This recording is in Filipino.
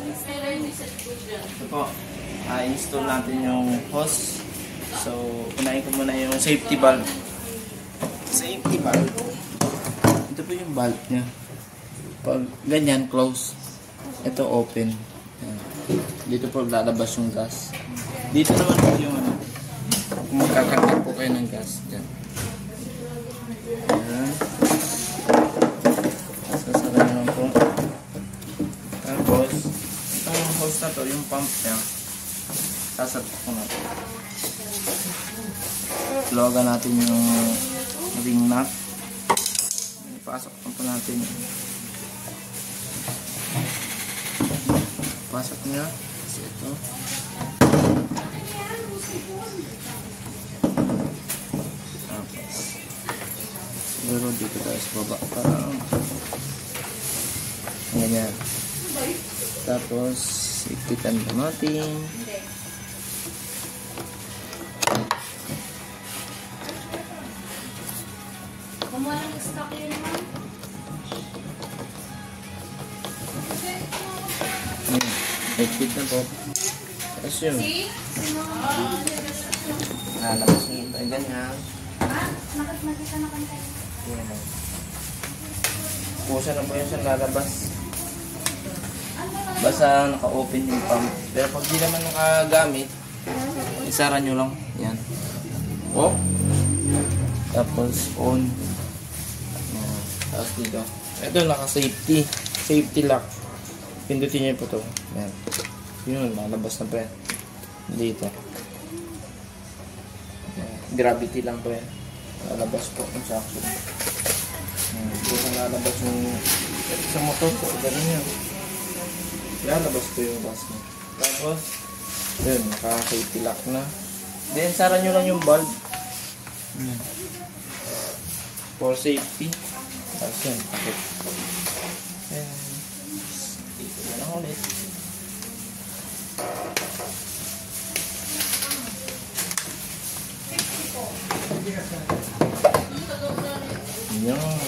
Ito po, install natin yung hose. So, unahin ko muna yung safety valve. Safety valve. Ito po yung valve niya. Pag ganyan, close. Ito open. Dito po lalabas yung gas. Dito naman po yung ano. Kung magkakaroon po kayo ng gas. Diyan. Ayan. Sasara nyo lang po. Tapos, itong hose na to, yung pump niya, sasabak ko natin. Logan natin yung ring nut. Ipasok po natin. Pasok niya. Kasi ito. Tapos, siguro dito tayo sa baba. Parang ganyan. Tapos, iktikan natin. Kumuha ng stock yun naman. Iktit na po. Tapos yun. Lalabas nyo ito. Ganyan. Nakita na kantay. Yan. Pusa na po yun siya lalabas. Basta naka-open yung pump. Pero pag di naman nakagamit, isara nyo lang. Yan. Off. Tapos on. Yan. Tapos dito. Ito naka-safety. Safety lock. Pindutin nyo po ito. Yan. Yun, malabas na po yan. Dito. Yan. Gravity lang po yan. Lalabas po yung suction. Kung lalabas yung sa motor po, gano'n yun. Lalabas po yung gas mo. Tapos, yun, naka-safety lock na. Then, sara nyo lang yung bulb. For safety. Tapos yun, pakit. Ayan. Dito na lang ulit. Yan.